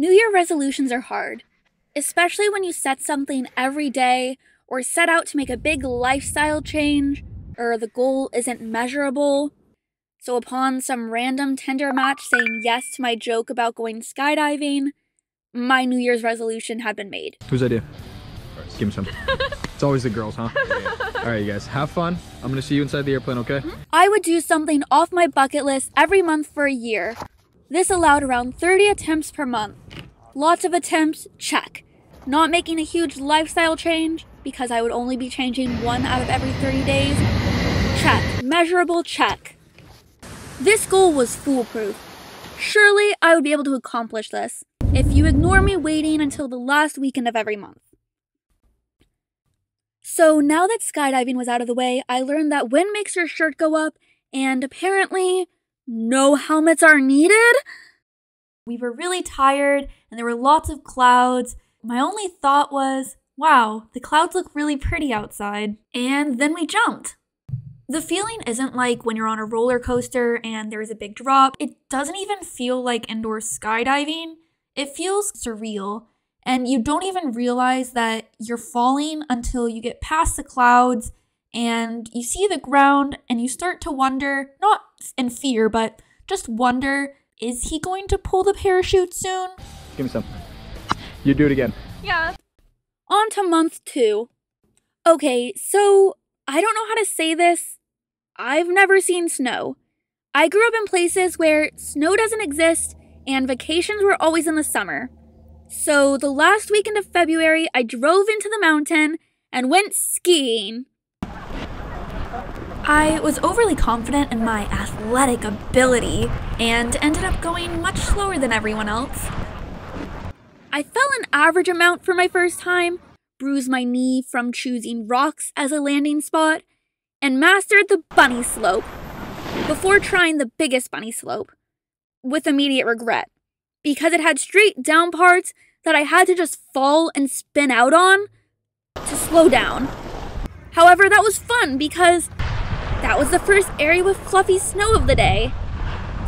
New Year resolutions are hard, especially when you set something every day or set out to make a big lifestyle change, or the goal isn't measurable. So upon some random Tinder match saying yes to my joke about going skydiving, my New Year's resolution had been made. Whose idea? Right, give me some. It's always the girls, huh? Yeah. Alright, you guys, have fun. I'm gonna see you inside the airplane, okay? I would do something off my bucket list every month for a year. This allowed around 30 attempts per month. Lots of attempts, check. Not making a huge lifestyle change, because I would only be changing one out of every 30 days. Check. Measurable, check. This goal was foolproof. Surely I would be able to accomplish this if you ignore me waiting until the last weekend of every month. So now that skydiving was out of the way, I learned that wind makes your shirt go up, and apparently no helmets are needed. We were really tired and there were lots of clouds. My only thought was, wow, the clouds look really pretty outside. And then we jumped. The feeling isn't like when you're on a roller coaster and there's a big drop. It doesn't even feel like indoor skydiving. It feels surreal. And you don't even realize that you're falling until you get past the clouds and you see the ground and you start to wonder, not in fear, but just wonder, is he going to pull the parachute soon? Give me some. You do it again. Yeah. On to month 2. Okay, so I don't know how to say this. I've never seen snow. I grew up in places where snow doesn't exist and vacations were always in the summer. So the last weekend of February, I drove into the mountain and went skiing. I was overly confident in my athletic ability and ended up going much slower than everyone else. I fell an average amount for my first time, bruised my knee from choosing rocks as a landing spot, and mastered the bunny slope before trying the biggest bunny slope, with immediate regret, because it had straight down parts that I had to just fall and spin out on to slow down. However, that was fun because that was the first area with fluffy snow of the day,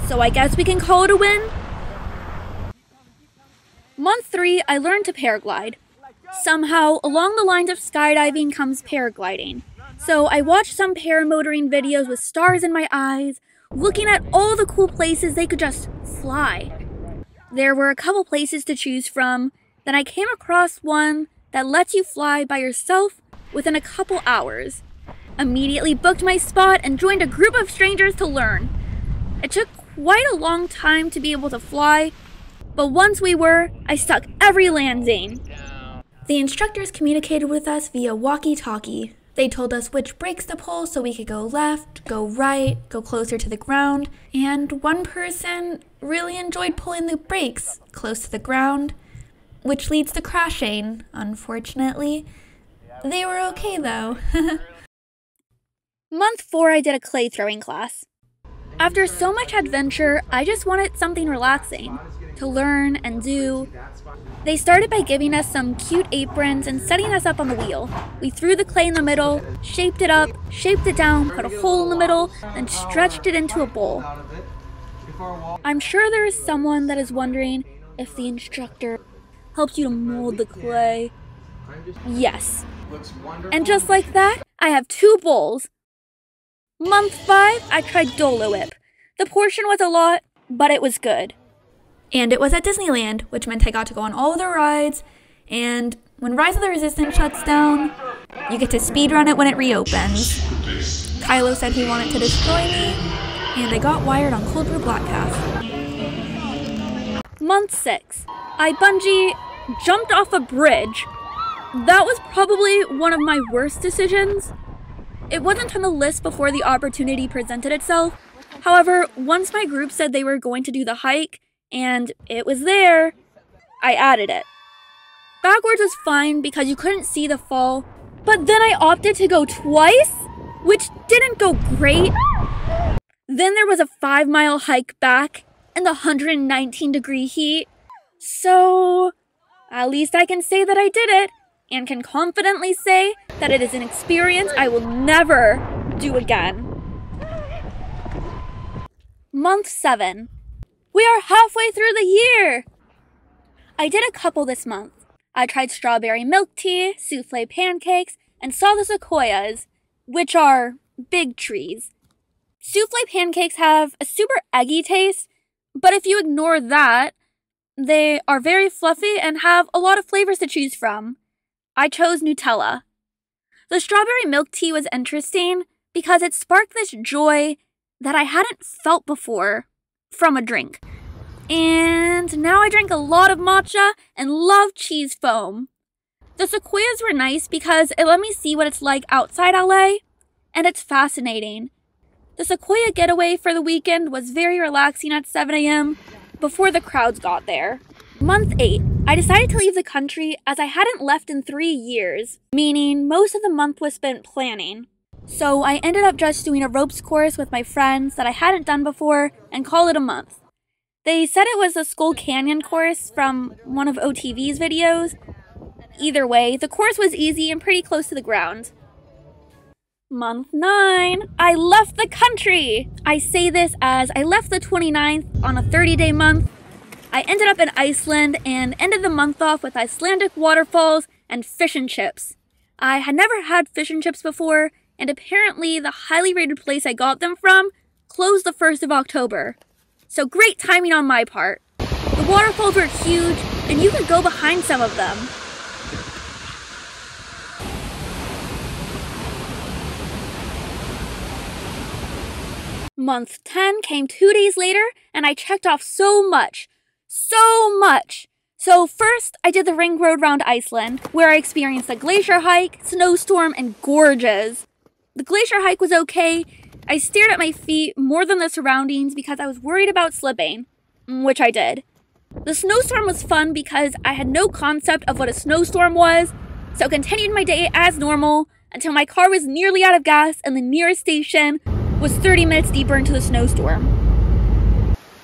so I guess we can call it a win. Month 3, I learned to paraglide. Somehow, along the lines of skydiving comes paragliding. So I watched some paramotoring videos with stars in my eyes, looking at all the cool places they could just fly. There were a couple places to choose from, then I came across one that lets you fly by yourself within a couple hours. Immediately booked my spot and joined a group of strangers to learn. It took quite a long time to be able to fly, but once we were, I stuck every landing. The instructors communicated with us via walkie-talkie. They told us which brakes to pull so we could go left, go right, go closer to the ground, and one person really enjoyed pulling the brakes close to the ground, which leads to crashing, unfortunately. They were okay though. Month 4, I did a clay throwing class. After so much adventure, I just wanted something relaxing to learn and do. They started by giving us some cute aprons and setting us up on the wheel. We threw the clay in the middle, shaped it up, shaped it down, put a hole in the middle, and stretched it into a bowl. I'm sure there is someone that is wondering if the instructor helped you to mold the clay. Yes. And just like that, I have 2 bowls. Month 5, I tried Dolo Whip. The portion was a lot, but it was good. And it was at Disneyland, which meant I got to go on all of the rides, and when Rise of the Resistance shuts down, you get to speedrun it when it reopens. Kylo said he wanted to destroy me, and I got wired on Cold Brew Black Calf. Month 6, I bungee jumped off a bridge. That was probably one of my worst decisions. It wasn't on the list before the opportunity presented itself. However, once my group said they were going to do the hike, and it was there, I added it. Backwards was fine because you couldn't see the fall, but then I opted to go twice, which didn't go great. Then there was a 5-mile hike back in the 119-degree heat. So, at least I can say that I did it, and can confidently say that it is an experience I will never do again. Month 7. We are halfway through the year! I did a couple this month. I tried strawberry milk tea, souffle pancakes, and saw the sequoias, which are big trees. Souffle pancakes have a super eggy taste, but if you ignore that, they are very fluffy and have a lot of flavors to choose from. I chose Nutella. The strawberry milk tea was interesting because it sparked this joy that I hadn't felt before from a drink. And now I drink a lot of matcha and love cheese foam. The sequoias were nice because it let me see what it's like outside LA, and it's fascinating. The sequoia getaway for the weekend was very relaxing at 7 a.m. before the crowds got there. Month 8, I decided to leave the country as I hadn't left in 3 years, meaning most of the month was spent planning. So I ended up just doing a ropes course with my friends that I hadn't done before and called it a month. They said it was a Skull Canyon course from one of OTV's videos. Either way, the course was easy and pretty close to the ground. Month 9, I left the country! I say this as I left the 29th on a 30-day month. I ended up in Iceland and ended the month off with Icelandic waterfalls and fish and chips. I had never had fish and chips before, and apparently the highly rated place I got them from closed the 1st of October. So great timing on my part. The waterfalls were huge, and you could go behind some of them. Month 10 came 2 days later, and I checked off so much. So first, I did the ring road round Iceland, where I experienced a glacier hike, snowstorm, and gorges. The glacier hike was okay. I stared at my feet more than the surroundings because I was worried about slipping, which I did. The snowstorm was fun because I had no concept of what a snowstorm was, so continued my day as normal until my car was nearly out of gas and the nearest station was 30 minutes deeper into the snowstorm.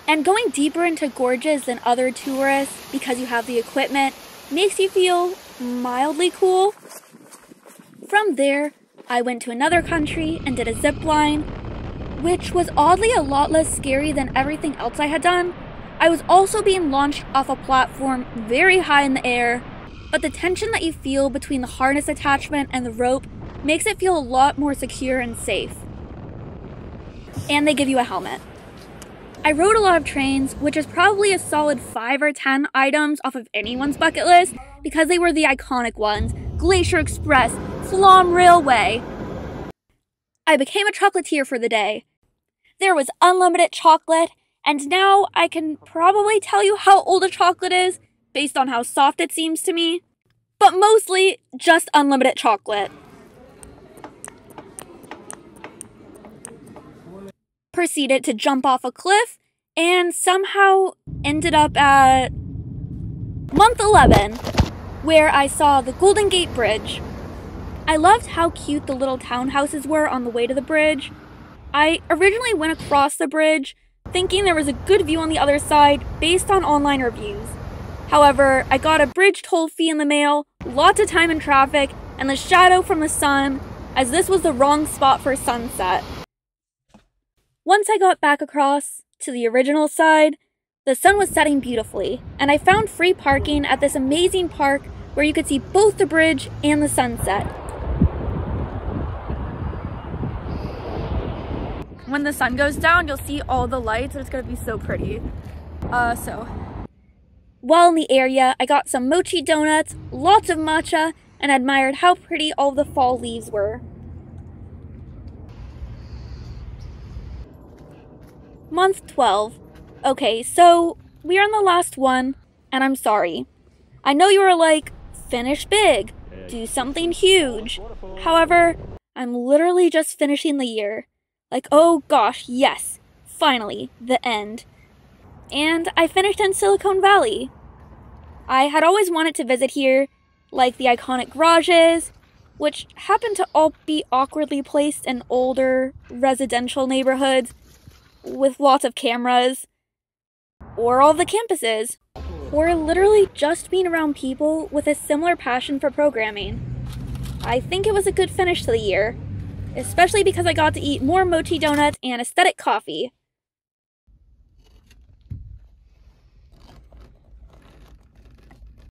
And going deeper into gorges than other tourists because you have the equipment makes you feel mildly cool. From there, I went to another country and did a zip line, which was oddly a lot less scary than everything else I had done. I was also being launched off a platform very high in the air, but the tension that you feel between the harness attachment and the rope makes it feel a lot more secure and safe. And they give you a helmet. I rode a lot of trains, which is probably a solid 5 or 10 items off of anyone's bucket list because they were the iconic ones: Glacier Express, Flam Railway. I became a chocolatier for the day. There was unlimited chocolate, and now I can probably tell you how old a chocolate is based on how soft it seems to me, but mostly just unlimited chocolate. Proceeded to jump off a cliff and somehow ended up at month 11, where I saw the Golden Gate Bridge. I loved how cute the little townhouses were on the way to the bridge. I originally went across the bridge thinking there was a good view on the other side based on online reviews. However, I got a bridge toll fee in the mail, lots of time in traffic, and the shadow from the sun, as this was the wrong spot for sunset. Once I got back across to the original side, the sun was setting beautifully, and I found free parking at this amazing park where you could see both the bridge and the sunset. When the sun goes down, you'll see all the lights, and it's gonna be so pretty. While in the area, I got some mochi donuts, lots of matcha, and admired how pretty all the fall leaves were. Month 12. Okay, so we are on the last one, and I'm sorry. I know you were like, finish big, do something huge. However, I'm literally just finishing the year. Like, oh gosh, yes, finally, the end. And I finished in Silicon Valley. I had always wanted to visit here, like the iconic garages, which happen to all be awkwardly placed in older residential neighborhoods with lots of cameras, or all the campuses, or literally just being around people with a similar passion for programming. I think it was a good finish to the year, especially because I got to eat more mochi donuts and aesthetic coffee.